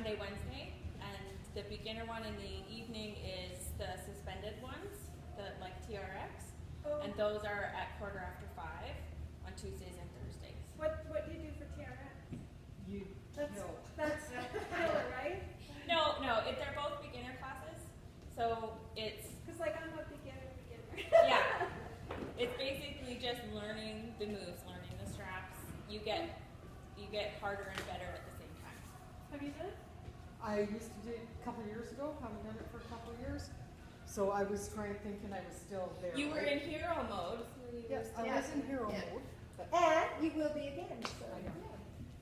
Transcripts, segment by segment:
Monday, Wednesday, and the beginner one in the evening is the suspended ones, the like TRX, and those are at 5:15 on Tuesdays and Thursdays. What do you do for TRX? That's killer, right? No, they're both beginner classes, so it's because like I'm a beginner. Yeah, it's basically just learning the moves, learning the straps. You get harder and better at the same time. Have you done it? I used to do it a couple of years ago. Haven't done it for a couple of years. So I was thinking I was still there. You were in hero mode. Yes, I was in hero mode. And you will be again. So.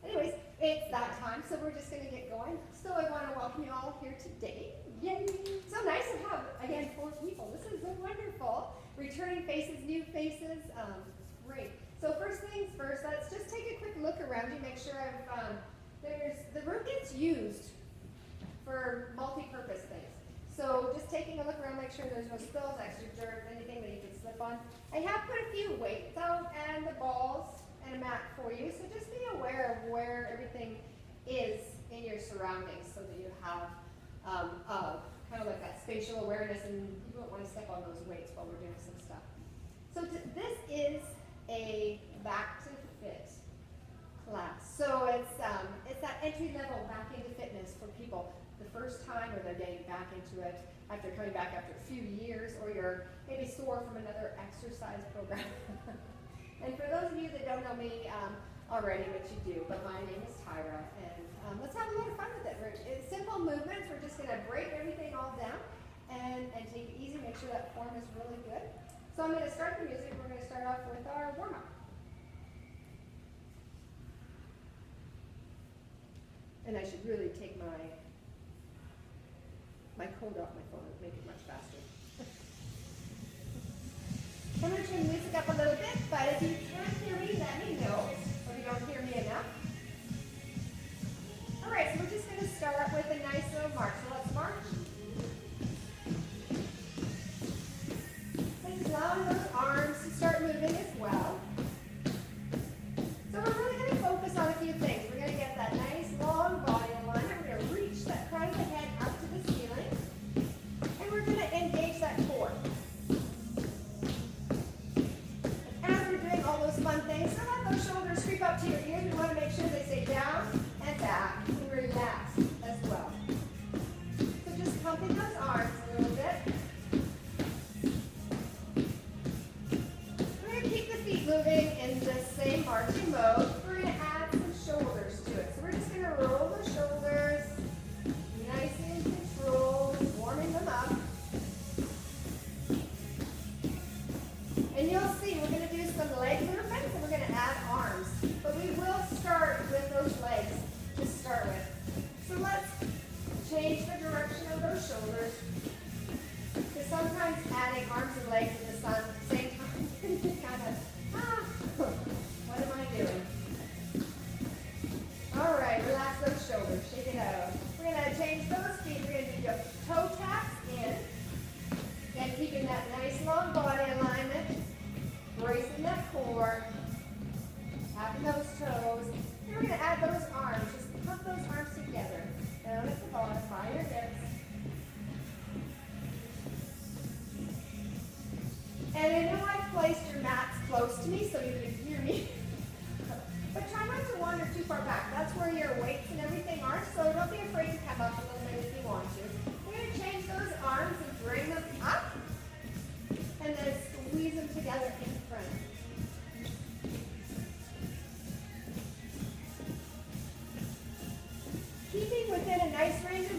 Anyways, it's that time, so we're just going to get going. So I want to welcome you all here today. Yay! So nice to have, again, 4 people. This is so wonderful. Returning faces, new faces. Great. So first things first, let's just take a quick look around you, make sure the room gets used for multi-purpose things. So just taking a look around, make sure there's no spills, extra dirt, anything that you can slip on. I have put a few weights out and the balls and a mat for you, so just be aware of where everything is in your surroundings so that you have kind of like that spatial awareness and you don't want to step on those weights while we're doing some stuff. So this is a back to fit class. So it's that entry level back into fitness for people the first time, or they're getting back into it after coming back after a few years, or you're maybe sore from another exercise program. And for those of you that don't know me already, what you do, but my name is Tyra, and let's have a little fun with it. It's simple movements. We're just going to break everything all down and take it easy, make sure that form is really good. So I'm going to start the music. We're going to start off with our warm-up. And I should really take my code off my phone and make it much faster. I'm going to turn the music up a little bit, but if you can't hear me, let me know, or if you don't hear me enough. All right, so we're just going to start with a nice little march. So let's march. And allowing those arms to start moving as well. So we're really going to focus on a few things. We're going to get that nice long body alignment. We're going to reach that crown of the head up to the ceiling. And we're going to engage that core. All those fun things. So let those shoulders creep up to your ears. We want to make sure they stay down and back and relax as well. So just pumping those arms a little bit. We're going to keep the feet moving in the same marching mode. We're going to add some shoulders to it. So we're just going to roll the shoulders nice and controlled, warming them up. And you'll see we're going to do some leg movements and we're going to add arms. But we will start with those legs to start with. So let's change the direction of those shoulders. Because sometimes adding arms and legs at the same time can be kind of, what am I doing? All right, relax those shoulders, shake it out. We're going to change those feet. We're going to do your toe taps in. And keeping that nice long body alignment. Bracing that core, tapping those toes. And we're going to add those arms. Just pump those arms together. Down at the bottom, by your hips. And I know I've placed your mats close to me so you can hear me. But try not to wander too far back. That's where your weights and everything are, so don't be afraid to come up a little bit if you want to. We're going to change those arms and bring them up. And then squeeze them together in front. Keeping within a nice range of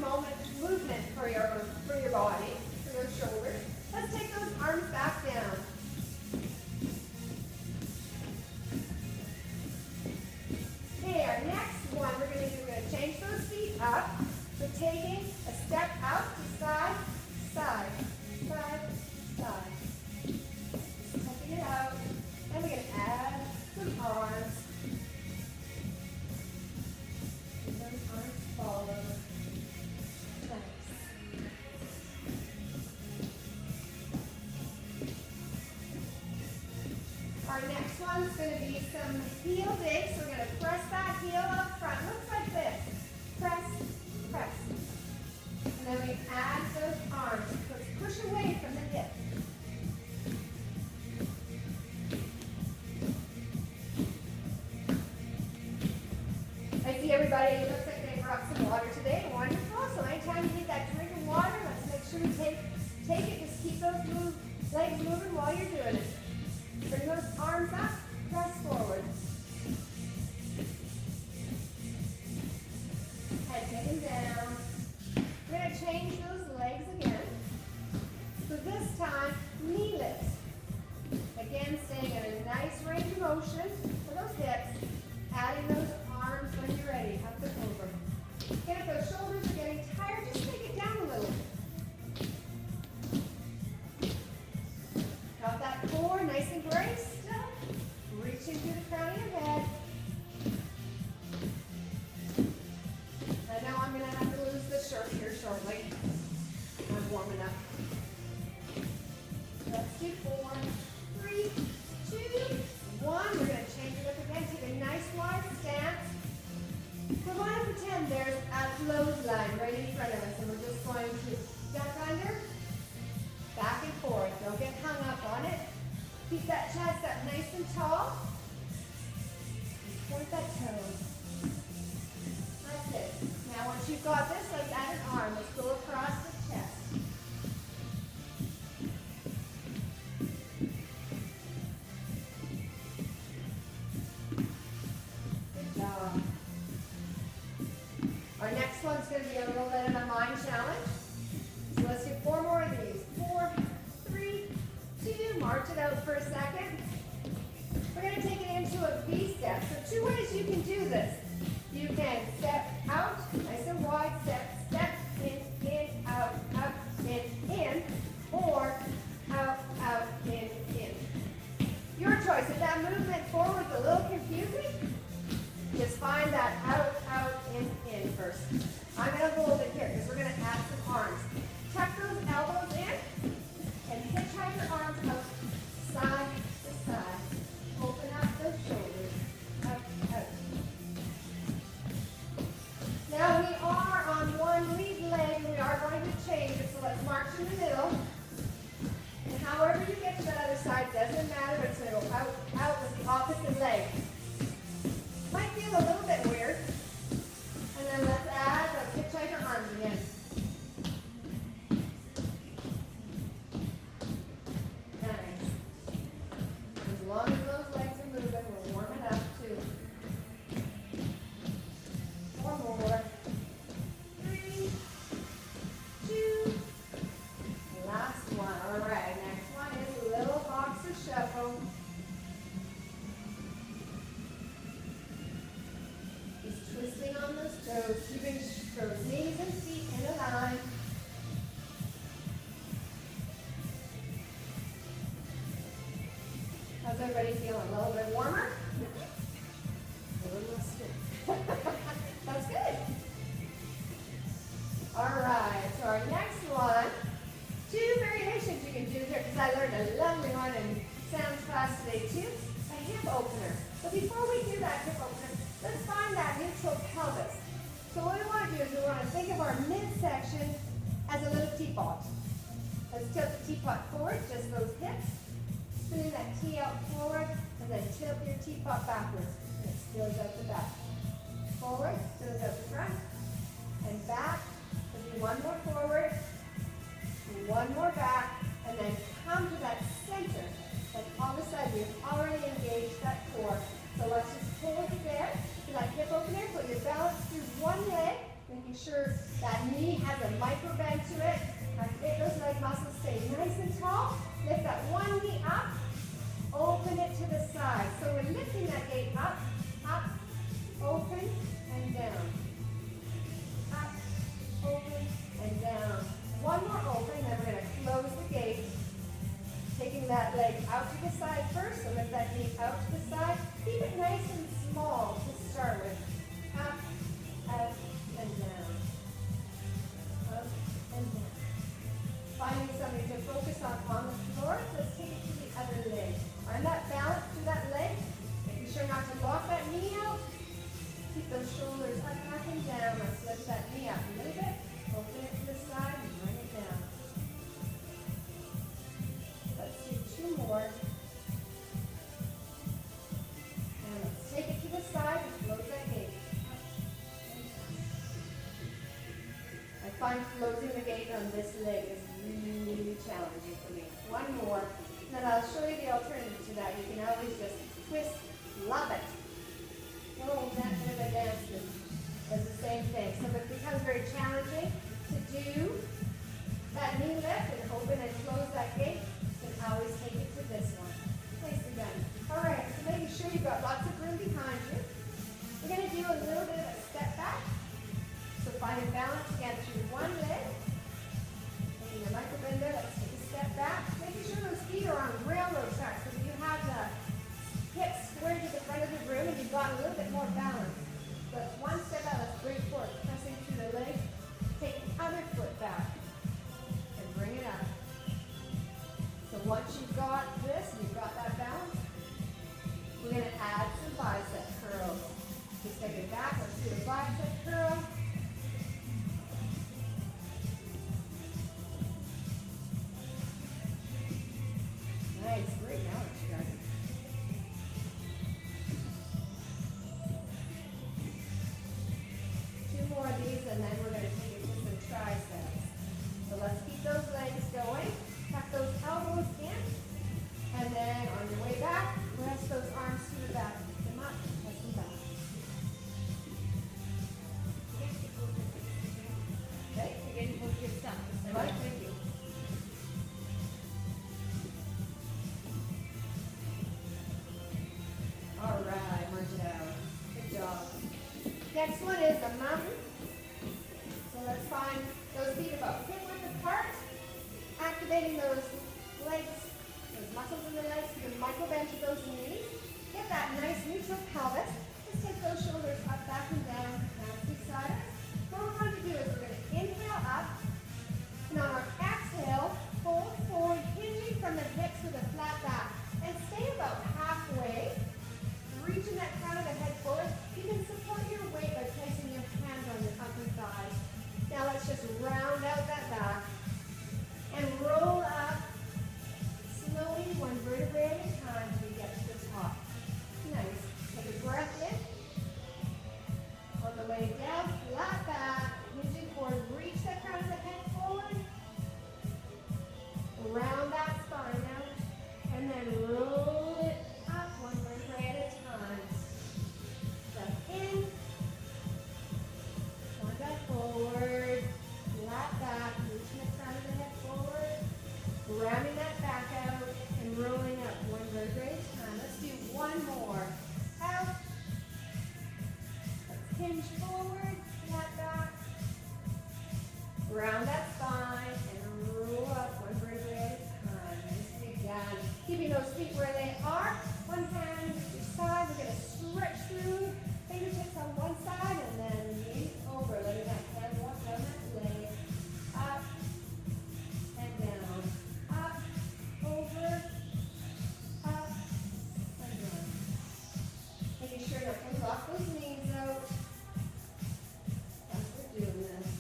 movement for your body, for your shoulders. Let's take those arms back down. Okay, our next one we're going to change those feet up. So taking a step out to side, side, side, side. It out, and we're going to add some arms. And those arms follow. Nice. Our next one's going to be some heel digs. We're going to press that heel up front. Looks like this. Press, press. everybody. It looks like they brought some water today. Wonderful. So anytime you need that drink of water, let's make sure we take it. Just keep those legs moving while you're doing it. Bring those arms up, press forward. Head taken down. We're going to change those legs again. So this time, knee lifts. Again, staying in a nice range of motion for those hips. Adding those arms when you're ready, up and over. Again, if those shoulders are getting tired, just take it down a little. Got that core nice and braced. Reaching through the crown of your head. I know I'm going to have to lose the shirt here shortly. I'm warming up. Let's do 4, 3, 2, 1. We're going to change it up again. Take a nice wide stance. We want to pretend there's a clothesline right in front of us, and we're just going to duck under, back and forth. Don't get hung up on it. Keep that chest up nice and tall. Point that toe. That's it. Now once you've got this, let's add an arm. Let's go across the chest. Good job. Our next one's going to be a little bit of a mind challenge. So let's do 4 more of these. 4, 3, 2. March it out for a second. We're going to take it into a V step. So 2 ways you can do this. You can step out, nice and wide, step, in, out, in, or out, in. Your choice. If that movement forward is a little confusing, just find that out, in first. I'm going to hold it here because we're going to add some arms. Tuck those elbows in and hitchhike your arms out side to side. Open up those shoulders. Up, out. Now we are on one lead leg and we are going to change it. So let's march in the middle. And however you get to that other side, doesn't matter, but it's going to go out with the opposite leg. Might feel a little bit weird. And then let's hitchhike our arms again. Nice. As long as those legs are moving, we're warming up too. 4 more. 3, 2. Last one. All right. Next one is a little boxer shuffle. Just twisting on those toes, keeping those knees and feet in a line. How's everybody feeling? A little bit warmer? A little less stiff. That's good. All right, so our next one, 2 variations you can do here, because I learned a lovely one in Sam's class today too, a hip opener. But before we do that hip opener, let's find that neutral pelvis. So what we want to do is we want to think of our midsection as a little teapot. Let's tilt the teapot forward, just those hips. Spinning that T out forward, and then tilt your teapot backwards. And it spills out the back. Forward, spills out the front, and back. We'll do 1 more forward, 1 more back, and then come to that center. Like all of a sudden, you've already engaged that core. So let's just hold it there. So that hip opener, put your balance through one leg, making sure that knee has a micro bend to it. Activate those leg muscles, stay nice and tall. Lift that one knee up, open it to the side. So we're lifting that gate up, open, and down. Up, open, and down. 1 more open, then we're going to close the gate. Taking that leg out to the side first, so lift that knee out to the side. Keep it nice and small to start with. Up, and down. Up, and down. Finding something to focus on the floor, let's take it to the other leg. Find that balance through that leg, making sure not to lock that knee out. Keep those shoulders up, back, and down. Let's lift that knee up a little bit, open it to the side, and bring it down. Let's do 2 more. And let's take it to the side and close that gate. Up, find closing the gate on this leg is really challenging for me. One more, then I'll show you the alternative to that. You can always just twist, love it. Oh, that bit of a dance does the same thing. So if it becomes very challenging to do that knee lift and open and close that gate, you can always take it to this one. Nicely done. All right, so making sure you've got lots of room behind you. We're going to do a little bit of a step back. So finding balance again through one leg. Taking your micro bender, let's take a step back. Making sure those feet are on railroad tracks so that you have the hips squared to the front of the room and you've got a little bit more balance. So it's one step out, let's bring forward, pressing through the leg. Take the other foot back and bring it up. So once you've got this and you've got that balance, we're going to add some bicep curls. Just take it back, let's do a bicep curl. Nice, great balance, you guys. Two more of these and then we're going to take it to some triceps. So let's keep those legs going. Tuck those elbows in. And then on your way back, rest those arms to the back. Lift them up, press them back. Okay, You're getting close to your stuff. right, thank you. All right, merge it out. Good job. Next one is the mountain. So let's find those feet about hip width apart. Activating those legs, those muscles in the legs. You can micro bend to those knees. Get that nice neutral pelvis. Just take those shoulders up, back, and down. Now beside us. What we're going to do is we're going to inhale up. And on our exhale, fold forward, hinging from the hips with a flat back. And stay about halfway. Reaching that crown of the head forward. You can support your weight by placing your hands on your upper thighs. Now let's just round out that back. And roll up slowly, one vertebrae at a time till we get to the top. Nice. Take a breath in. On the way down, flat back, hinging forward. Reach that crown of the head forward. Round that spine out. And then roll it up, one vertebrae at a time. Step in. Wind that forward. Flat back, reaching the crown of the head forward. Rounding that back out and rolling up one vertebrae at a time. Let's do one more. Out. Let's hinge forward, flat back. Round that spine and roll up one vertebrae at a time. Nicely done. Keeping those feet where they are. One hand to each side. We're going to stretch through. Fingertips on one side and then knees over. Letting that hand walk down that leg. Up and down. Up, over, up, and down. Making sure that comes off those knees out. As we're doing this.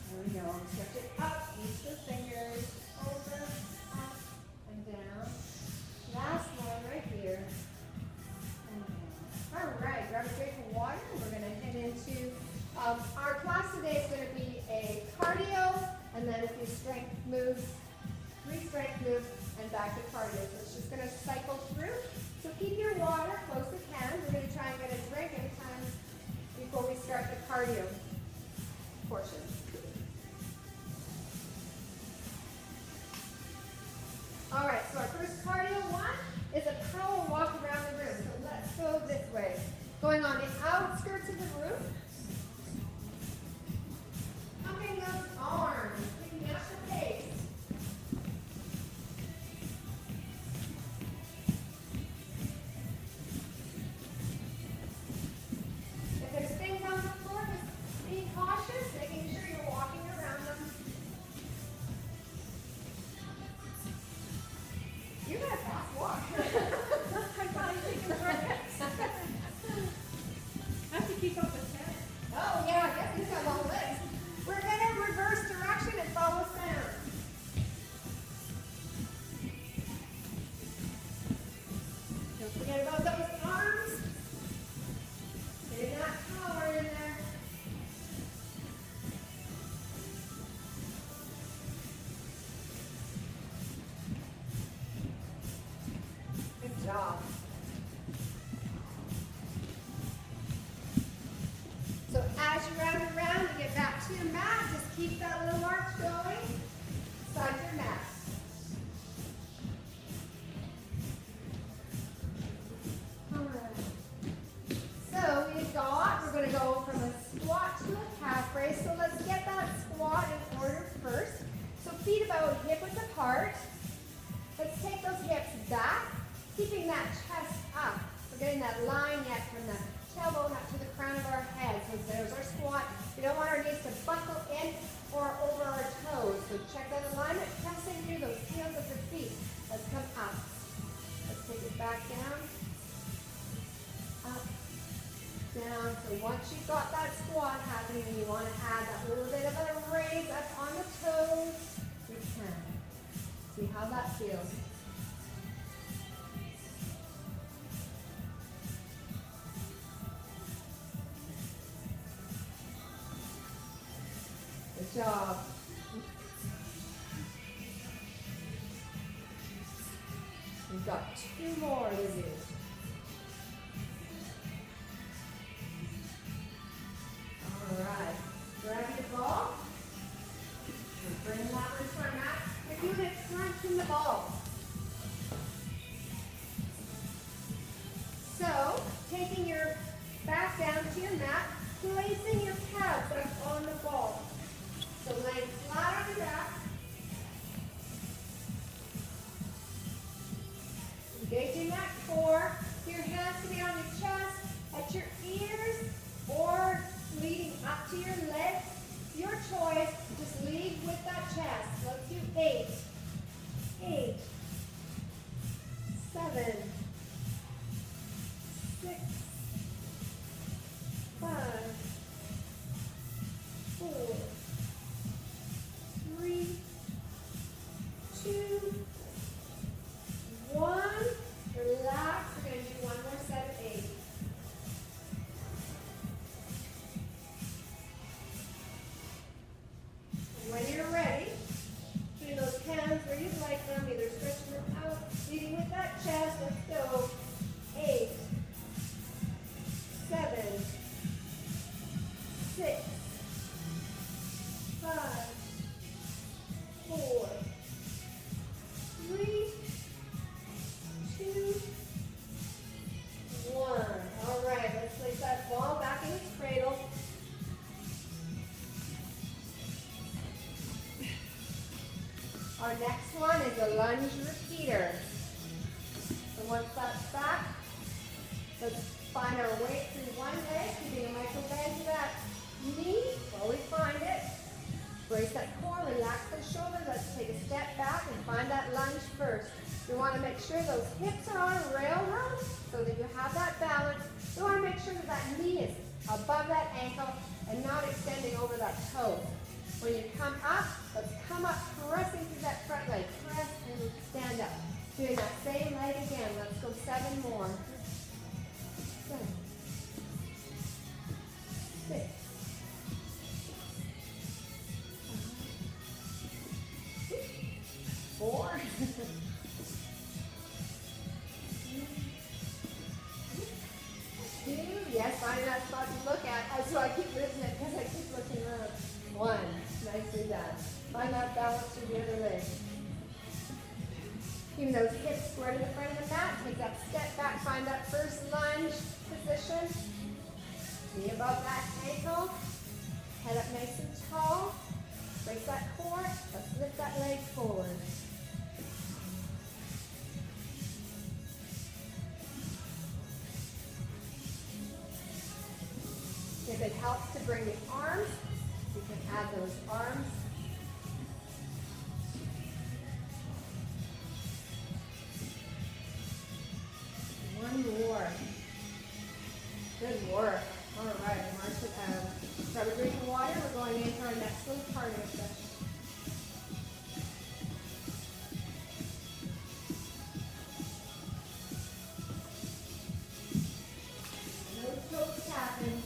There we go. Stretch it up. Use the fingers. Over, up, and down. Last one right here. And down. All right. Grab a drink of water. We're going to head into our class today is going to be a cardio and then a few strength moves, 3 strength moves, and back to cardio. So it's just going to cycle through. So keep your water close at hand. We're going to try and get a drink anytime before we start the cardio portion. All right, so our first cardio one is a power walk around the room. So let's go this way. Going on the outskirts of the room. Pumping those arms, picking up the pace. If there's things on the floor, just be cautious, making sure you're walking around them. You got a fast walk. I'm probably taking breaths. I have to keep up with that. Oh yeah, I guess he's got long legs. We're gonna reverse direction and follow sound. Don't forget about those arms. Getting that power in there. job. So as you round and round, you get back to your mat. Just keep that little march going. Side your mat. We're going to go from a squat to a calf raise. So let's get that squat in order first. So feet about hip width apart. Let's take those hips back, keeping that chest up. We're getting that line yet from the tailbone up to the crown of our head. So there's our squat. We don't want our knees to buckle in or over our toes. So check that alignment, pressing through those heels of the feet. Let's come up. Let's take it back down. Up. Down. So once you've got that squat happening and you want to add that little bit of a raise up on the toes, you can. See how that feels. Good job. We've got 2 more to do. Alright, grab your ball, and bring that one to our mat. You're doing it crunching the ball. So, taking your back down to your mat, placing your calves up on the ball. So laying flat on your back. Engaging that core. Your hands can be on your chest, at your ears, or leading up to your legs. Your choice. Just lead with that chest. Let's do 8. 8. 7. 6. 5. 4. 3. 2. 1. Relax. We're going to do one more set of 8. When you're ready, doing those hands where you'd like them, either stretching them out, leading with that chest. Let's go. 8, 7, 6, 5, 4, 3, 2, 1. All right, let's place that ball back in its cradle. Our next one is a lunge repeater. So once that's back, let's find our weight through one leg, keeping a micro bend to that knee while we find it. Brace that core, relax those shoulders. Let's take a step back and find that lunge first. You want to make sure those hips are on a railroad so that you have that balance. You want to make sure that that knee is above that ankle and not extending over that toe. When you come up, let's come up pressing through that front leg. Press and stand up. Doing that same leg again. Let's go 7 more. 7. 6. 4. 2. Yes, find that spot to look at. That's why I keep lifting it because I keep looking around. 1. Nicely done. Find that balance through the other leg. Keeping those hips square to the front of the mat. Take that step back. Find that first lunge position. Knee above that ankle. Head up nice and tall. Brace that core. Let's lift that leg forward. If it helps to bring the arms, you can add those arms. One more. Good work. All right, grab a drink of water. We're going into our next little part of the session. No toes tapping.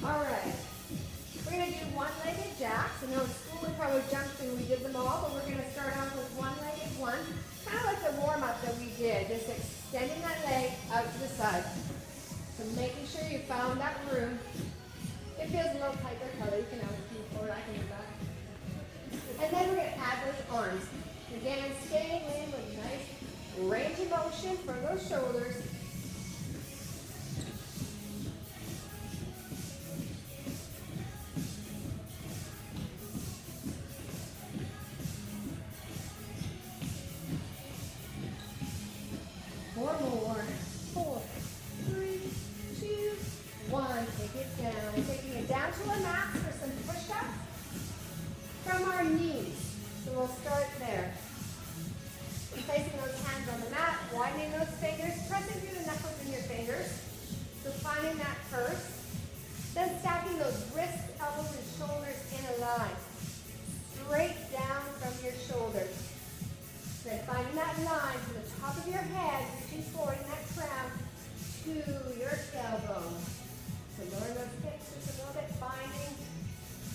All right. We're going to do one-legged jacks. I know in school we probably jumped and we did them all, but we're going to start off with one-legged one. Kind of like a warm-up that we did, just extending that leg out to the side. So making sure you found that room. It feels a little tight there, Kelly. You can have a few forward, I can do that. And then we're going to add those arms. Again, staying in with nice range of motion for those shoulders. Four more. 4, 3, 2, 1. Take it down. Taking it down to our mats for some push-ups from our knees. So we'll start there. Placing those hands on the mat, widening those fingers, pressing through the knuckles in your fingers. So finding that first. Then stacking those wrists, elbows, and shoulders in a line. Straight down from your shoulders. Then finding that line from the top of your head, reaching forward in that crown to your tailbone. So lower those hips just a little bit, finding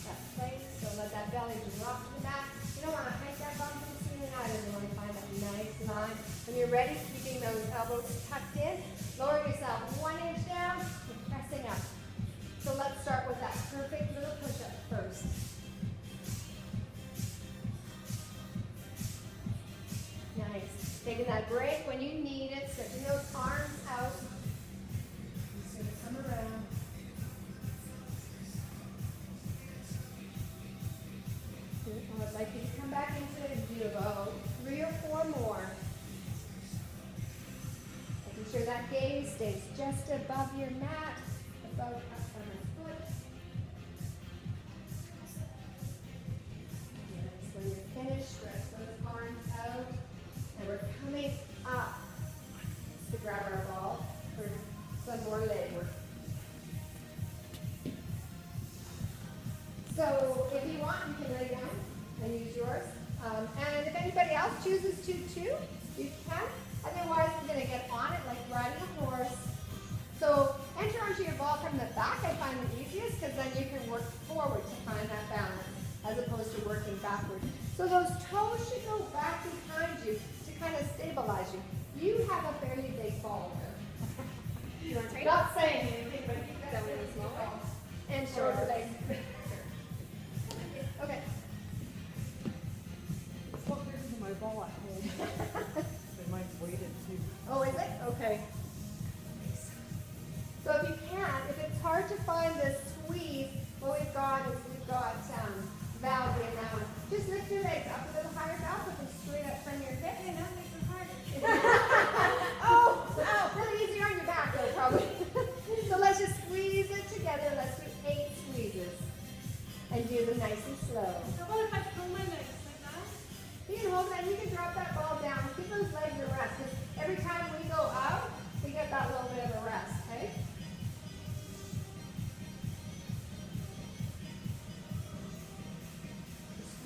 that place. So let that belly drop to the mat. You don't want to hike that bum to the ceiling either. You want to find that nice line. When you're ready, keeping those elbows tucked in, lower yourself 1 inch down and pressing up. So let's start with that perfect little push-up first. Nice. Taking that break when you need it, stretching those arms out. Just going to come around. I'd like you to come back into it and do about 3 or 4 more. Making sure that gaze stays just above your mat, above up on the foot. Yes, when you're finished, stretch those arms out. And we're coming up to grab our ball for some more leg work. So if you want, you can lay down and use yours. And if anybody else chooses to too, you can. Otherwise, we're going to get on it like riding a horse. So enter onto your ball from the back. I find the easiest because then you can work forward to find that balance as opposed to working backward. So those toes should go back behind you to kind of stabilize you. You have a fairly big ball there. You want to take Not saying anything, but you've got a really small ball. And shorter legs. Okay. It's what goes in my ball at home. They might weight it too. Oh, is it? Okay. So if you can, if it's hard to find the squeeze, what we've got is valve in that one. Just lift your legs up a little higher, down, put them straight up from your hip. Okay, now make them harder. Oh, really easy on your back though, probably. So let's just squeeze it together. Let's do 8 squeezes. And do them nice and slow. So what if I pull my legs like that? You can hold that, you can drop that ball down. Give those legs a rest. Because every time we go out, we get that little bit of a rest, okay?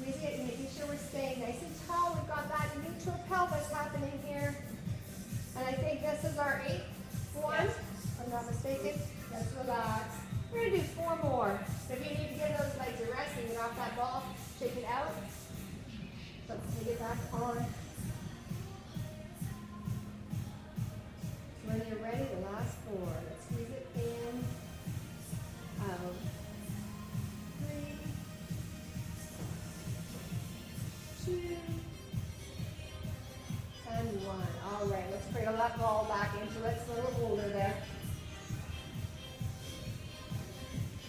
Squeezing it and making sure we're staying nice and tall. We've got that neutral pelvis happening here. And I think this is our 8th one, if I'm not mistaken. Just relax. We're going to do 4 more. So if you need to get those legs a rest and get off that ball, shake it out. Let's take it back on. When you're ready, the last 4. Let's squeeze it in, out, 3, 2, and 1. All right, let's cradle that ball back into its little holder there.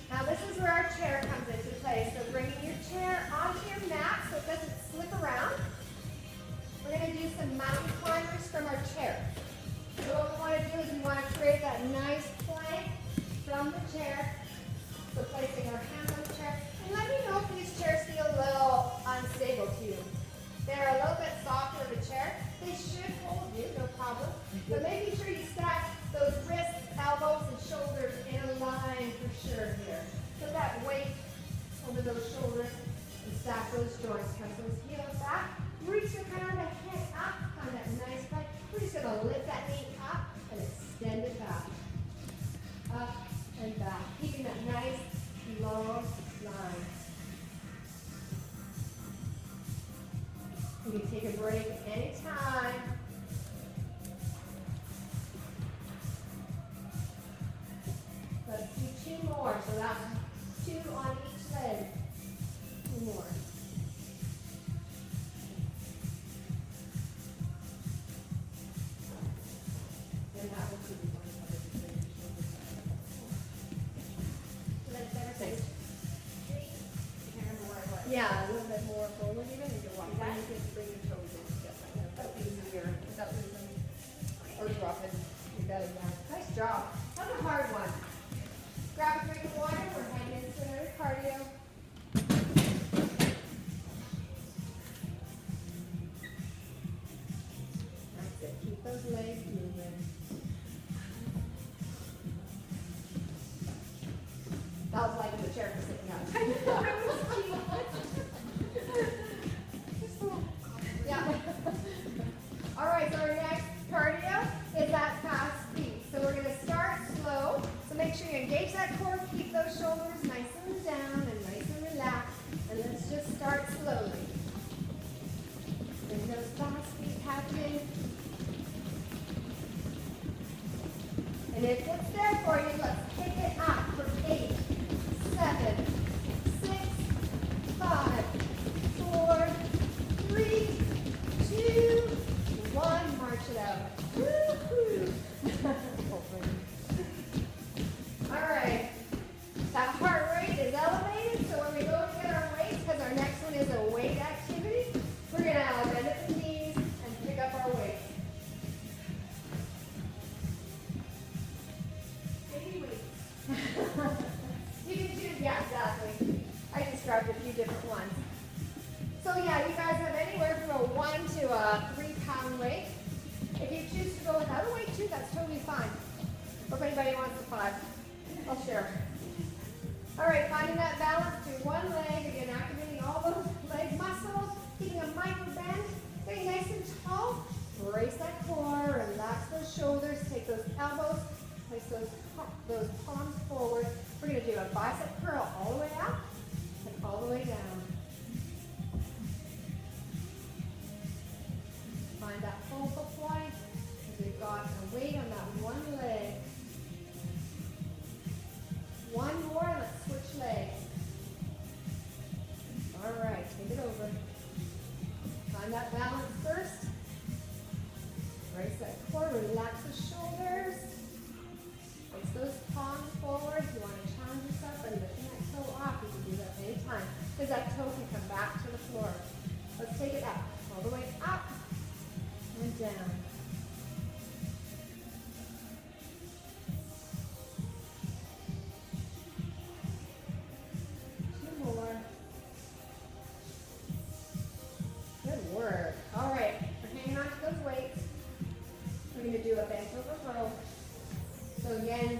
Now this is where our chair comes into play. So bringing your chair onto your mat so it doesn't slip around. We're going to do some mountain climbers from our chair. So what we want to do is we want to create that nice plank from the chair. So placing our hands on the chair. And let me know if these chairs feel a little unstable to you. They're a little bit softer of a chair. They should hold you, no problem. But making sure you stack those wrists, elbows, and shoulders in a line for sure here. So that weight over those shoulders and stack those joints. Press those heels back. Reach the crown of the head up on that nice back. We're just going to lift that knee up and extend it back. Up and back. Keeping that nice long line. You can take a break anytime. Yeah, a little bit more forward even, and you're walking. Then you can bring your toes in together. That's easier without losing or dropping. You got it now. Nice job. That's a hard one. Grab a drink of water. We're heading into another cardio. That's it. Keep those legs moving. That was like the chair for sitting up. Yeah. All right, so our next cardio is that fast speed. So we're going to start slow. So make sure you engage that core, keep those shoulders nice and down and nice and relaxed. And let's just start slowly. There's no fast speed happening. And if it's there for you, let's take it up for 8, 7, 6, 5, 4, 3, 2, 1. March it out. Woo-hoo. All right. That heart rate is elevated, so when we go to get our weights, because our next one is a weight activity, we're going to bend at the knees and pick up our weights. Maybe weights. You can choose, yeah, exactly. I just grabbed a few different ones. So yeah, you guys have anywhere from a 1 to a 3-pound weight. If you choose to go without a weight too, that's totally fine. Or if anybody wants the 5, I'll share. All right, finding that balance through one leg, again, activating all those leg muscles, keeping a micro bend, getting nice and tall. Brace that core, relax those shoulders, take those elbows, place those palms forward. We're going to do a bicep curl all the way up and all the way down. Find that focal point, because we've got a weight on that one leg. One more, let's switch legs. All right, take it over. Find that balance first. Brace that core, relax the shoulders. Place those palms forward. If you want to challenge yourself by lifting that toe off, you can do that anytime, because that toe can come back to the floor. Let's take it up, all the way up and down. More. Good work. All right, we're hanging on to those weights. We're going to do a bent over row. So again,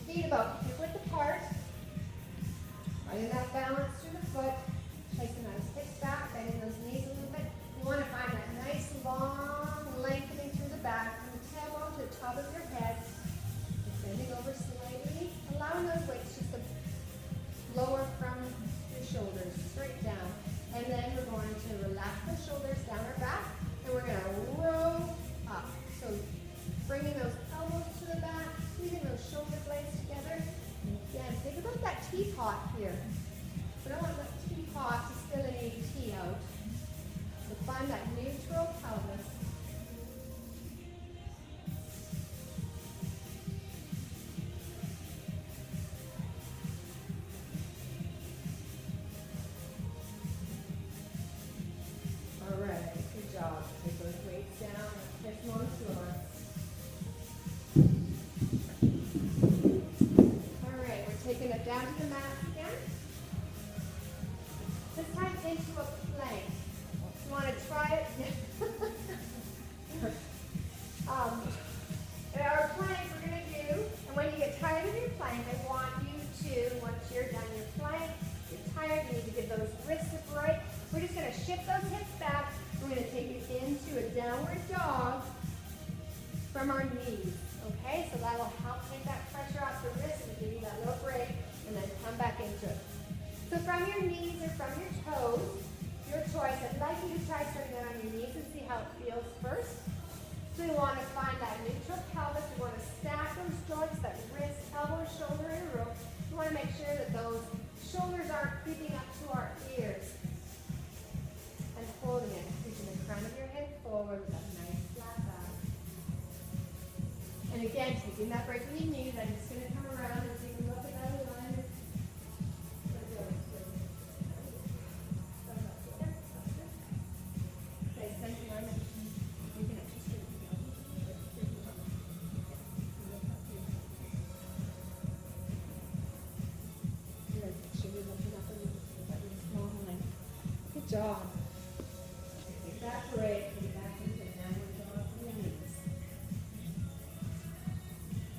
feet about hip width apart. Finding that balance through the foot. Placing those hips back, bending those knees a little bit. You want to find that nice long lengthening through the back from the tailbone to the top of your head. Just bending over slightly, allowing those weights just to lower from shoulders straight down, and then we're going to relax the shoulders down our back, and we're going to roll up. So bringing those elbows to the back, squeezing those shoulder blades together. And again, think about that teapot here. We don't want that teapot to spill any tea out. So find that neutral pelvis. Take those weights down and kick them on the floor. All right, we're taking it down to the mat again. This time into a plank. You want to try it? Our plank we're going to do, and when you get tired of your plank, I want you to, once you're done your plank, you're tired, you need to give those wrists a break. We're just going to shift those hips back. We're going to take it into a downward dog from our knees, okay? So that will help take that pressure off the wrist and give you that little break, and then come back into it. So from your knees or from your toes, your choice. I'd like you to try starting out on your knees and see how it feels first. So we want to find that neutral pelvis. We want to stack those joints, that wrist, elbow, shoulder in a row. We want to make sure that those shoulders aren't creeping up to our ears. And holding it, keeping the crown of your head forward with that nice flat back. And again, taking that break in your knees, I'm just going to come around and take a look at that alignment. job. Take that break, get back into downward dog on your knees.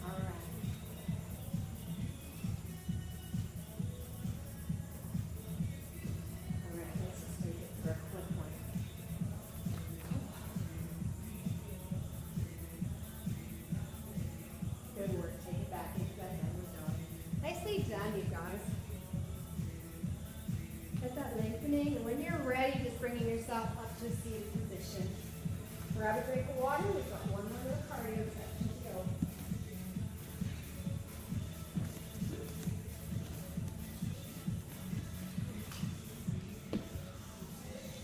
All right. All right, let's just take it for a quick one. Good work. Take it back into that downward dog. Nicely done, you guys. Get that lengthening, and when you're ready, just bringing yourself up to a seated position. Grab a drink of water. We've got one more little cardio section to go.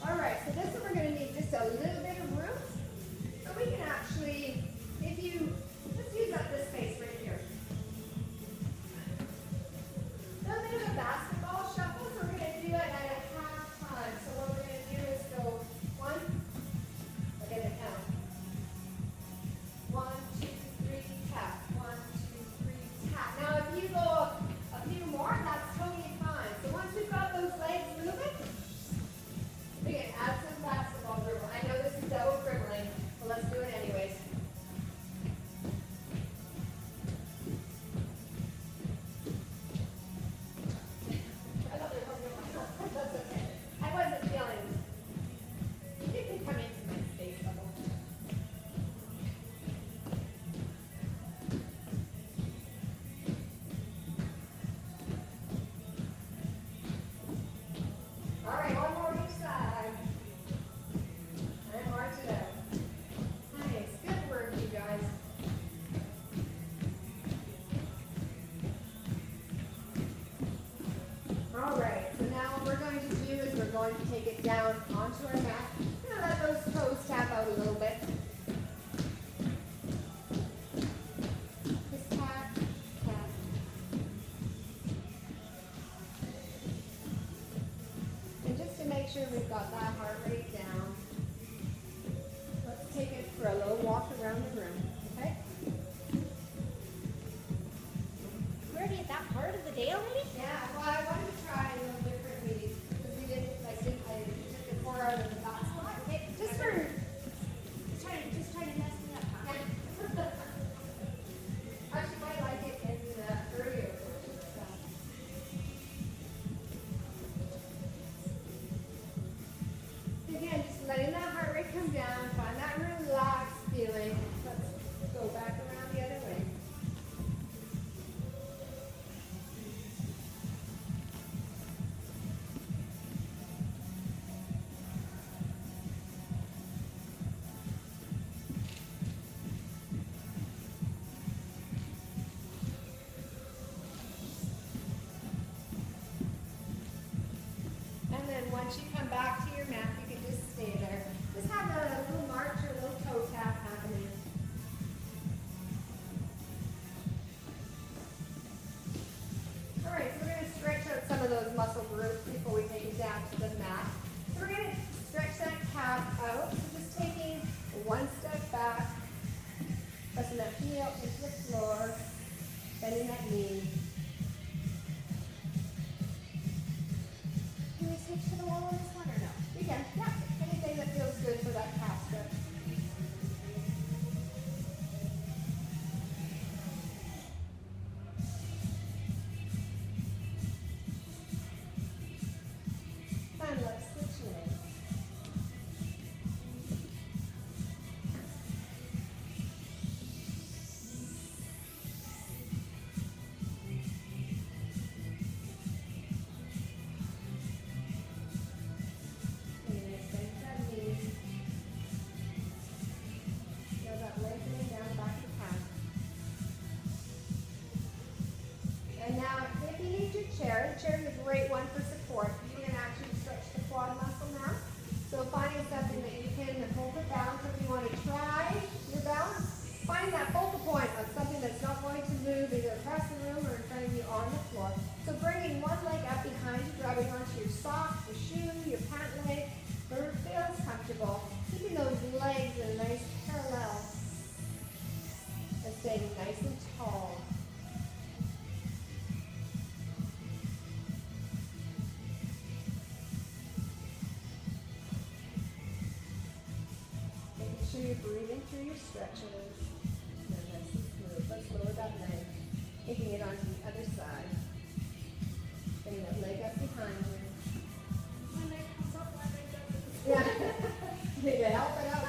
All right, so this one we're going to need just a little bit of room. So we can actually, if you, let's use up this space right here. A little bit of a basketball shuffle, so we're going to do it at a half time. So what we're going to do is go one, we're going to count. 1, 2, 3, tap. 1, 2, 3, tap. Now if you go a few more, that's totally fine. So once we've got those legs moving, we can add some basketball dribble. I know this is double dribbling, but let's do it anyways. I thought there wasn't one. That's okay. I wasn't feeling. You can come into my space level. All right, one more each side. And march it out. Nice. Good work, you guys. All right, so now what we're going to do is we're going to take it down onto our mat. We're going to let those toes tap out a little bit. Just tap, tap. And just to make sure we've got that heart rate down, let's take it for a little walk around the room, okay? We're already at that part of the day already? Yeah, well, I wanted to try a little different meeting because we didn't, I took the 4 out of the back spot. Okay, Just for, just trying to mess me up, huh? actually might like it in the earlier portion. So. Again, just letting that heart rate come down, find that relaxed feeling. Let's go back around the other way. And then once you come back to your mat, you can just stay there. Just have a little march or a little toe tap happening. All right, so we're going to stretch out some of those muscle groups before we take it down to the mat. So we're going to stretch that calf out. So just taking one step back, pressing that heel into the floor, bending that knee. Can we switch to the wall on this one or no? You can, yeah. Anything that feels good for that calf stretch. And let's switch legs. And then bend that knee. Feel that lengthening down the back of the calf. And now, if you need your chair, the chair is a great one for support. You can actually stretch the quad muscle now. So finding something that you can hold it down, so if you want to try your balance, find that focal point on something that's not going to move either across the room or in front of you on the floor. So bringing one leg up behind you, grabbing onto your sock, your shoe, your pant leg, where it feels comfortable. Keeping those legs in a nice parallel and staying nice and tall. through your stretches. And nice and smooth. Let's lower that leg. Taking it onto the other side. Bring that leg up behind you. My leg comes up, my leg doesn't. Yeah. Need to help it out.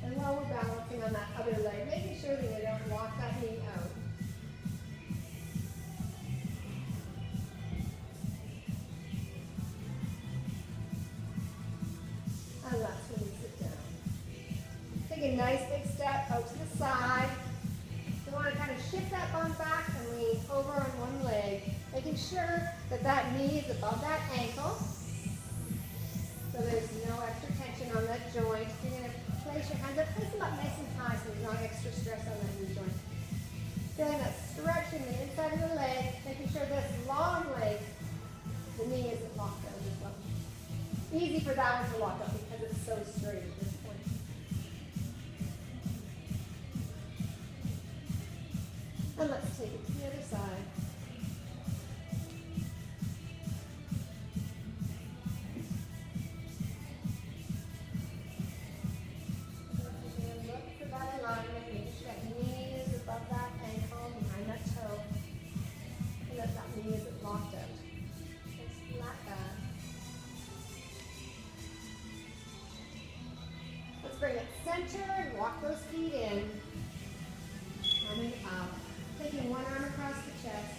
And while we're balancing on that other leg, making sure that you don't lock that knee out. And let's release it down. Take a nice big step out to the side. You want to kind of shift that bum back and lean over on one leg, making sure that that knee is above that ankle. So there's no extra tension on that joint. You're going to place your hands up, place them up nice and high so there's not extra stress on that knee joint. Feeling that stretch in the inside of the leg, making sure this long leg, the knee isn't locked out as well. Easy for that one to lock up because it's so straight at this point. And let's take it to the other side. And look for that alignment, make sure that knee is above that ankle, behind that toe, and that that knee isn't locked out. Just flat back. Let's bring it center and walk those feet in. Coming up. Taking one arm across the chest.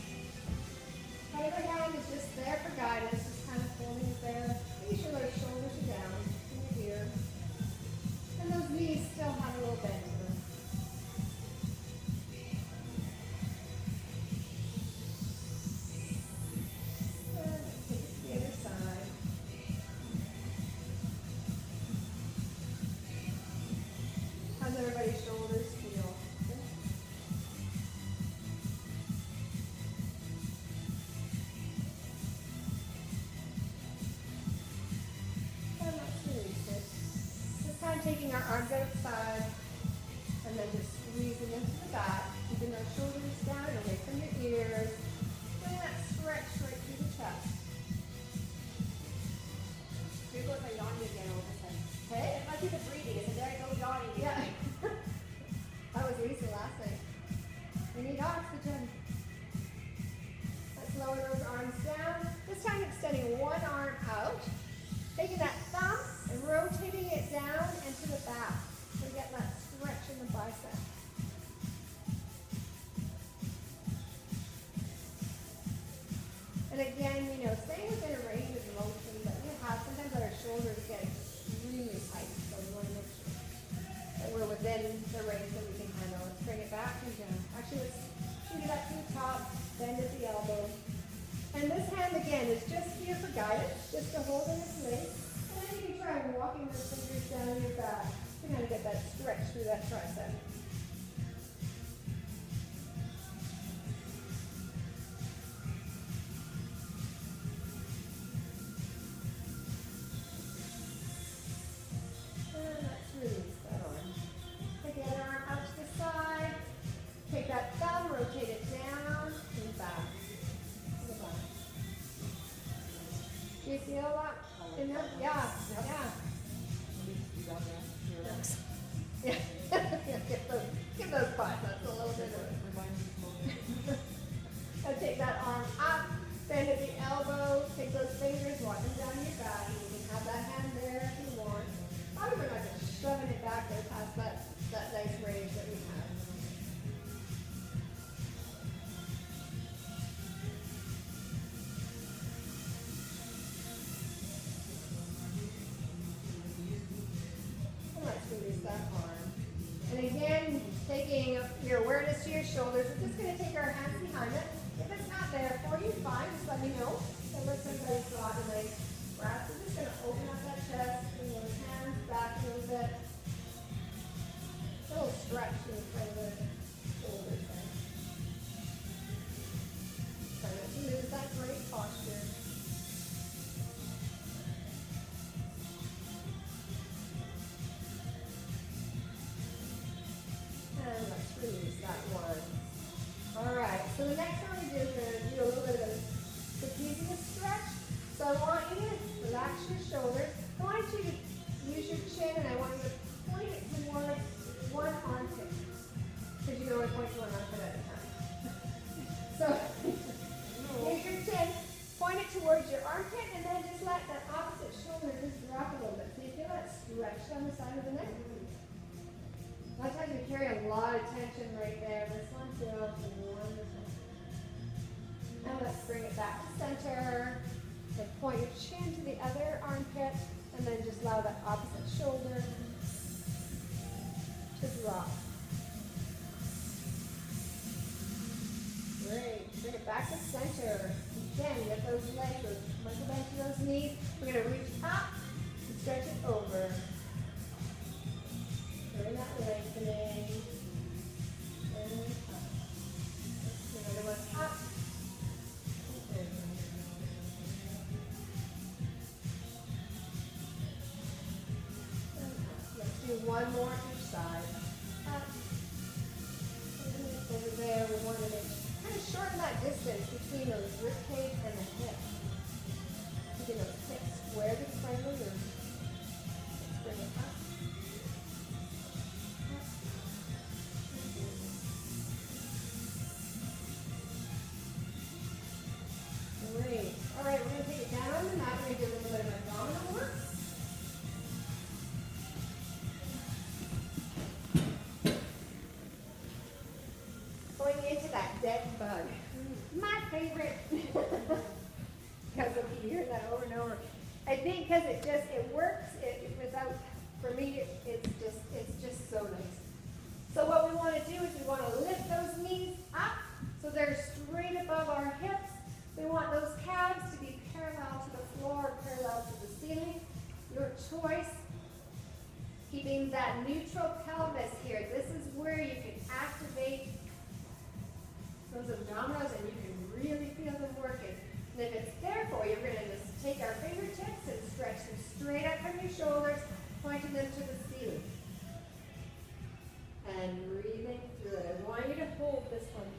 The other hand is just there for guidance, just kind of holding it there. Making sure those shoulders are down in your ear. And those knees still have a little bend to them. And let's take it to the other side. How's everybody's shoulders feel? And let's release it. This time taking our arms outside and then just squeezing into the back, keeping those shoulders down and away from your ears. Feeling that stretch right through the chest. Here goes my yawning again all of a sudden. Okay? It must be the breathing. Is it there I go yawning Yeah. again? That was Lisa last night. We need oxygen. Let's lower those arms down. This time extending one arm out. Taking that thumb and rotating it down and to the back. So we get that stretch in the bicep. And again, staying within a range of motion that you have. Sometimes our shoulders get extremely tight, so we want to make sure that we're within the range that we can handle. Let's bring it back and down. Actually, let's shoot it up to the top, bend at the elbow. And this hand, again, is just here for guidance, just to hold in place. And then you can try walking those fingers down your back to kind of get that stretch through that tricep. And let's release that arm. Take the other arm out to the side. Take that thumb, rotate it down and back. To the back. Do you feel that? In there? Yeah, yeah. You got that? Yeah. Give those biceps a little bit of Remind me. And take that arm up, bend at the elbow, take those fingers, walk them down your back. You can have that hand there if you want. Probably we're not just shoving it back there past that nice range that we have. And let's release that arm. And again, taking your awareness to your shoulders, we're just going to take our hands behind it. If it's not there for you, fine, just let me know. It looks like I saw a nice breath. We're just going to open up that chest, bring those hands back a little bit. A little stretch in front of the shoulders there. Try not to lose that great posture. And let's release that one. All right, so the next one we do is we're going to do a little bit of diffusing a stretch. So I want you to relax your shoulders. I want you to down the side of the neck. A lot of times we carry a lot of tension right there. This one feels wonderful. And let's bring it back to center. So point your chin to the other armpit, and then just allow that opposite shoulder to drop. Great. Bring it back to center. Again, get those legs, those muscle bend to those knees. We're going to reach up and stretch it over. Turn that lengthening. And up. Another one up. Let's do one more each side. Up. And over there, we want to kind of shorten that distance between those rib cage and the hip. Keeping those hips square to the front of the room. Let's bring it up. Great. All right, we're going to take it down on the mat. We're going to do a little bit of abdominal work. Going into that dead bug. My favorite. Because you hear that over and over. I think because it works without, for me, it's just so nice. So what we want to do is we want to lift those knees up so they're straight above our hips. We want those calves to be parallel to the floor, parallel to the ceiling. Your choice. Keeping that neutral pelvis here. This is where you can activate those abdominals and you can really feel them working. And if it's there for you, we're going to just take our fingertips and stretch them straight up from your shoulders, pointing them to the ceiling. And breathing through it. I want you to hold this one.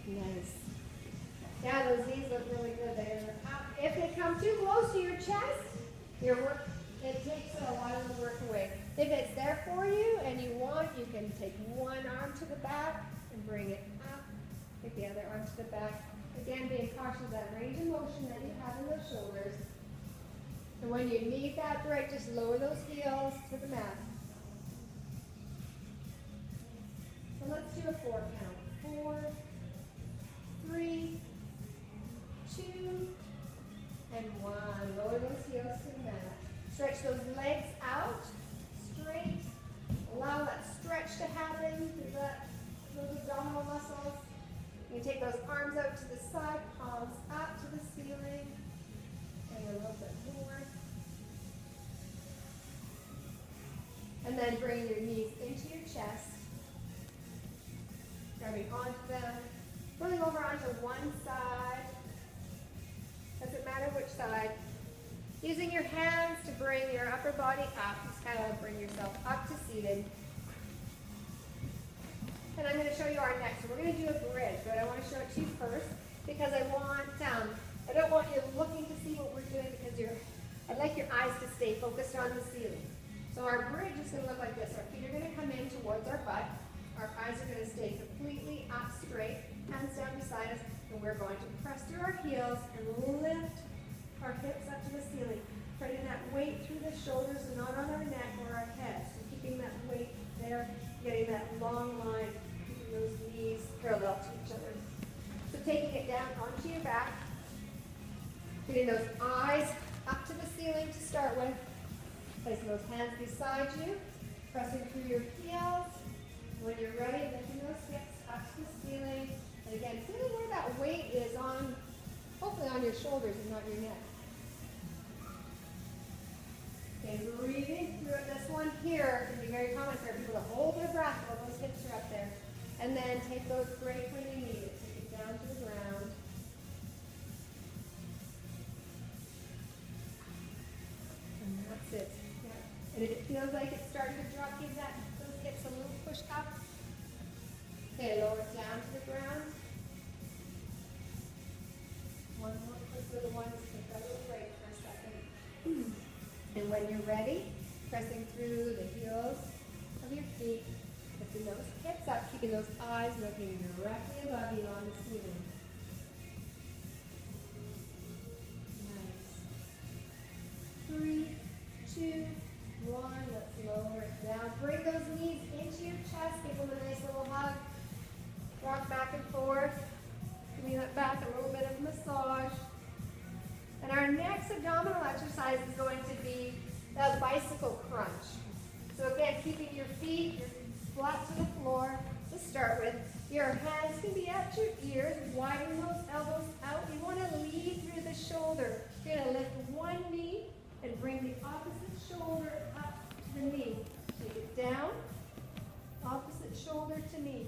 Nice. Yeah, those knees look really good there. If they come too close to your chest, it takes a lot of the work away. If it's there for you and you want, you can take one arm to the back and bring it up. Take the other arm to the back. Again, being cautious of that range of motion that you have in those shoulders. And when you need that break, just lower those heels to the mat. So let's do a 4 count. 4, 3, 2, and 1. Lower those heels to the mat. Stretch those legs out, straight. Allow that stretch to happen through those abdominal muscles. You can take those arms out to the side, palms up to the ceiling, and a little bit more. And then bring your knees into your chest, grabbing onto them, pulling over onto one side. Doesn't matter which side. Using your hands to bring your upper body up, just kind of bring yourself up to seated. And I'm going to show you our next. So we're going to do a bridge, but I want to show it to you first because I don't want you looking to see what we're doing because I'd like your eyes to stay focused on the ceiling. So our bridge is going to look like this. Our feet are going to come in towards our butt. Our eyes are going to stay completely up straight, hands down beside us, and we're going to press through our heels and lift our hips up to the ceiling, spreading that weight through the shoulders and not on our neck or our head. So keeping that weight there, getting that long line, keeping those knees parallel to each other. So taking it down onto your back, getting those eyes up to the ceiling to start with, placing those hands beside you, pressing through your heels. When you're ready, lifting those hips up to the ceiling. And again, feeling where that weight is on, hopefully on your shoulders and not your neck. Okay, breathing through it. This one here can be very common for people to hold their breath while those hips are up there. And then take those breaks when you need it. Take it down to the ground. And that's it. Yeah. And if it feels like it's starting to drop, give those hips a little push up. Okay, lower it down to the ground. One more quick little one. Just take that little break for a second. And when you're ready, pressing through the heels of your feet, lifting those hips up, keeping those eyes looking directly above you on the ceiling. exercise is going to be the bicycle crunch. So again, keeping your feet flat to the floor to start with. Your hands can be at your ears, widen those elbows out. You want to lead through the shoulder. You're going to lift one knee and bring the opposite shoulder up to the knee. Take it down, opposite shoulder to knee.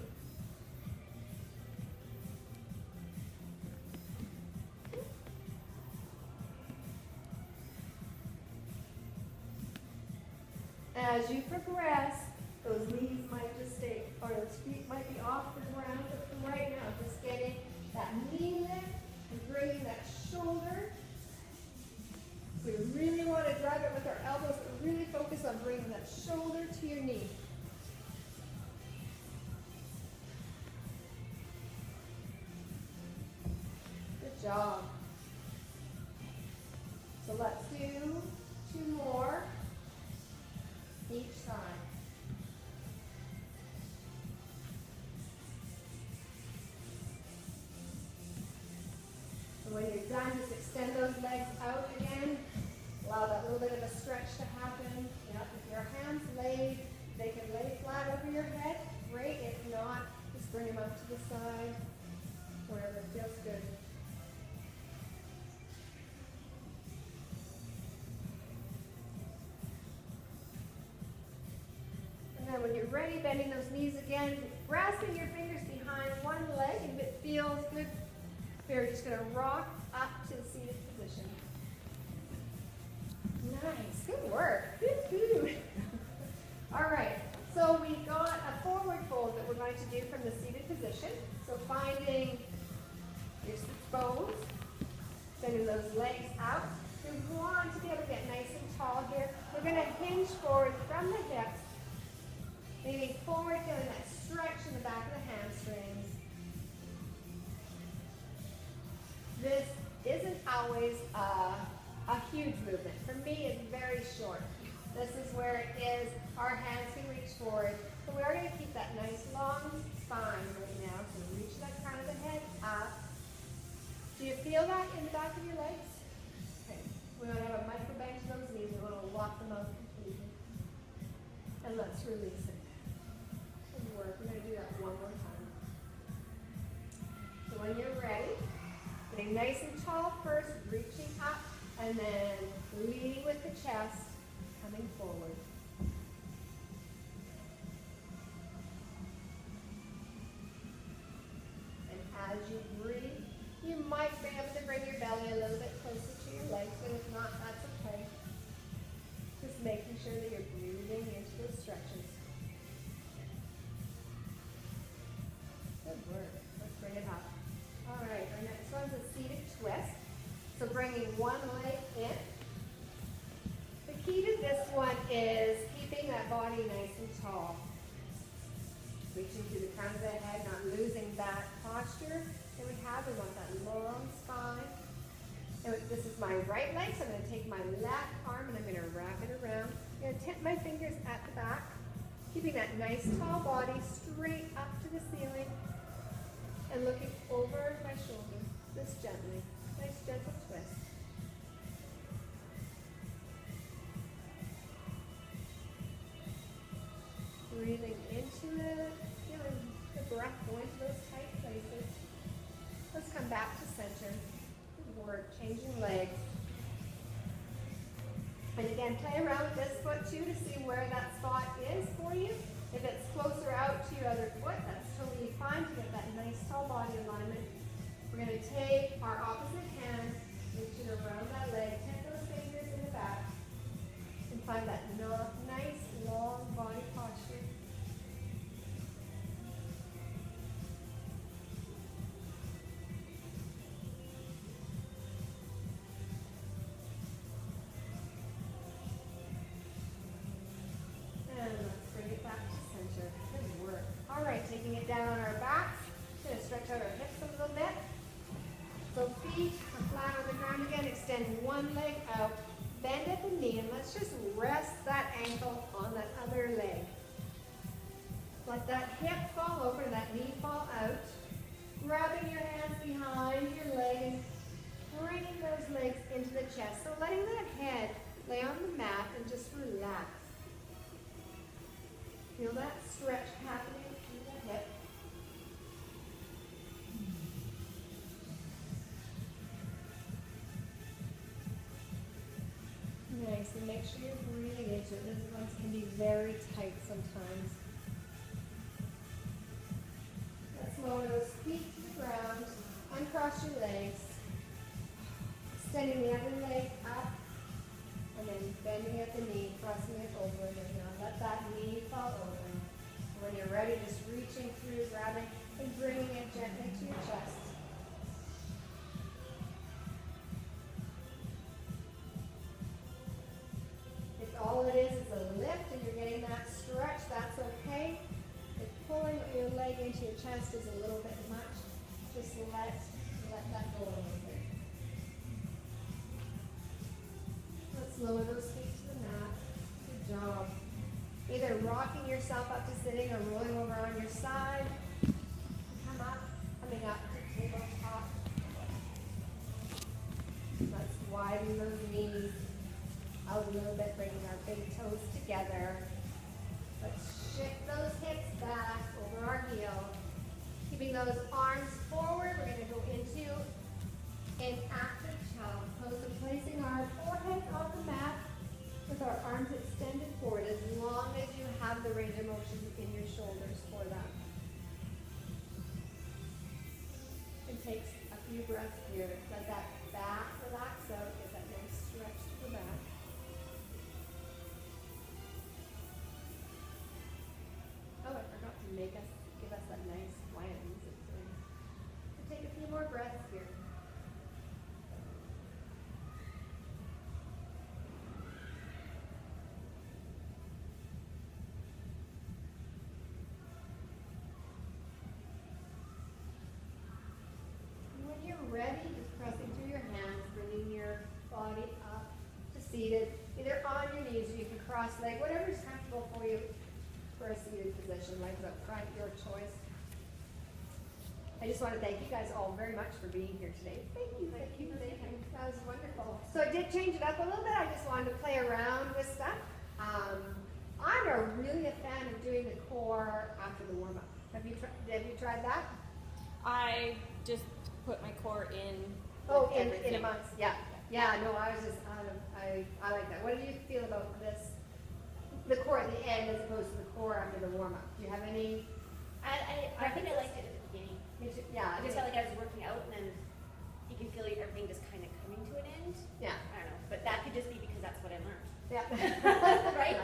As you progress, those knees might just stay, or those feet might be off the ground, but for right now, just getting that knee lift and bringing that shoulder. So we really want to drive it with our elbows, but really focus on bringing that shoulder to your knee. Good job. So let's do 2 more each side. So when you're done, just extend those legs out again. Allow that little bit of a stretch to happen. If your hands laid, they can lay flat over your head. Great. If not, just bring them up to the side, wherever it feels good. And then when you're ready, bending those knees again, grasping your fingers behind one leg, and if it feels good, we're just going to rock up to the seated position. Nice, good work. All right, so we got a forward fold that we're going to do from the seated position. So finding your sit bones, sending those legs out. We want to be able to get nice and tall here. We're going to hinge forward from the hips, leaning forward, feeling that stretch in the back of the hamstrings. This isn't always a huge movement. For me, it's very short. This is where it is. Our hands can reach forward. But we are going to keep that nice long spine right now. So reach that crown of the head up. Do you feel that in the back of your legs? Okay. We want to have a micro bend to those knees. We want to walk them out completely. And let's release it. Good work. We're going to do that one more time. So when you're ready, getting nice and tall first, reaching up, and then leading with the chest, coming forward. And as you breathe, you might be able to bring your belly a little bit closer to your legs, but if not, that's okay. Just making sure that you're breathing into those stretches. Good work. Let's bring it up. All right, our next one's a seated twist. So bringing one leg in. The key to this one is keeping that body nice and tall. Reaching through the crown of the head, not losing that posture that we have. We want that long spine. And this is my right leg, so I'm going to take my left arm and I'm going to wrap it around. I'm going to tip my fingers at the back, keeping that nice tall body straight up to the ceiling. And looking over my shoulder, just gently. Nice gentle twist. Breathing into it, feeling the breath go into those tight places. Let's come back to center. Good work, changing legs. And again, play around with this foot too to see where that spot is for you. If it's closer out to your other foot, that's totally fine to get that nice tall body alignment. We're going to take our opposite hand, reach it around that leg, tip those fingers in the back, and find that nice long body posture. And let's bring it back to center. Good work. All right, taking it down on our backs. Going to stretch out our hips a little bit. So feet are flat on the ground again. Extend one leg out. Bend at the knee, and let's just rest that ankle on that other leg. Let that hip fall over, that knee fall out. Grabbing your hands behind your leg and bringing those legs into the chest. So letting that stretch happening through the hip. Nice, and make sure you're breathing into it. These ones can be very tight sometimes. Let's lower those feet to the ground. Uncross your legs. Extending the other leg up. And then bending at the knee, crossing it over. And now let that knee fall over. When you're ready, just reaching through, grabbing, and bringing it gently to your chest. If all it is a lift and you're getting that stretch, that's okay. If pulling your leg into your chest is a little bit much, just let that go a little bit. Let's lower those feet to the mat. Good job. Either rocking yourself up to sitting or rolling over on your side. Come up, coming up to tabletop. Let's widen those knees out a little bit, bringing our big toes together. Let's shift those hips back over our heel. Keeping those arms forward, we're going to go into an active child pose. So placing our foreheads on the mat with our arms extended forward as long as you have the range of motion in your shoulders for that. And take a few breaths here. Let that back relax out. Get that nice stretch to the back. Oh, I forgot to give us that nice quiet music. So take a few more breaths here. When you're ready, just pressing through your hands, bringing your body up to seated, either on your knees or you can cross leg, whatever is comfortable for you. For a seated position, legs up front, your choice. I just want to thank you guys all very much for being here today. Thank you. That was wonderful. So I did change it up a little bit. I just wanted to play around with stuff. I'm really a fan of doing the core after the warm-up. Have you tried that? I just put my core in. Oh, in amongst, yeah. Yeah, no, I like that. What do you feel about this? The core at the end as opposed to the core after the warm-up. Do you have any? I think I liked it at the beginning. Me too. Yeah. I just felt like I was working out and then you can feel everything just kind of coming to an end. Yeah. I don't know, but that could just be because that's what I learned. Yeah. Right?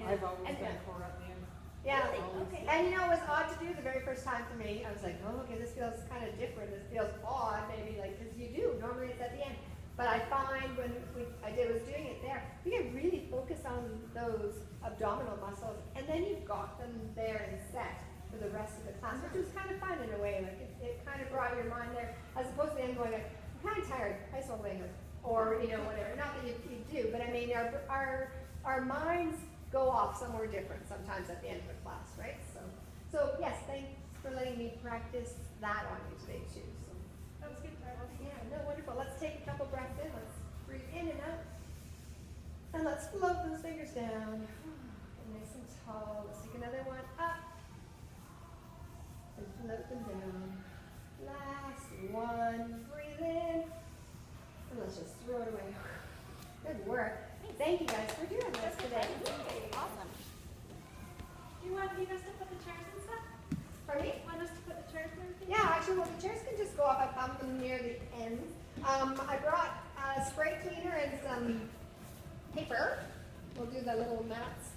I've always done core at the end. Yeah. Really? Okay. And you know, it was odd to do the very first time for me. I was like, oh, okay, this feels kind of different. This feels odd, maybe, like, because you do. Normally it's at the end. But I find when I was doing it there, you can really focus on those abdominal muscles, and then you've got them there and set for the rest of the class, which was kind of fun in a way. Like it kind of brought your mind there, as opposed to them going, like, I'm kind of tired, I saw later, or whatever. Not that you do, but I mean, our minds go off somewhere different sometimes at the end of the class, right? So yes, thanks for letting me practice that on you today too. So. That was good. Yeah, no, wonderful. Let's take a couple breaths in. Let's breathe in and out. And let's float those fingers down. And nice and tall. Let's take another one up. And float them down. Last one. Breathe in. And let's just throw it away. Good work. Thank you guys for doing this today. Awesome. Do you want us to put the chairs and stuff? Pardon me? Want us to put the chairs and everything? Yeah, actually, well, the chairs can just go up. I found them near the end. I brought a spray cleaner and some paper. We'll do the little mats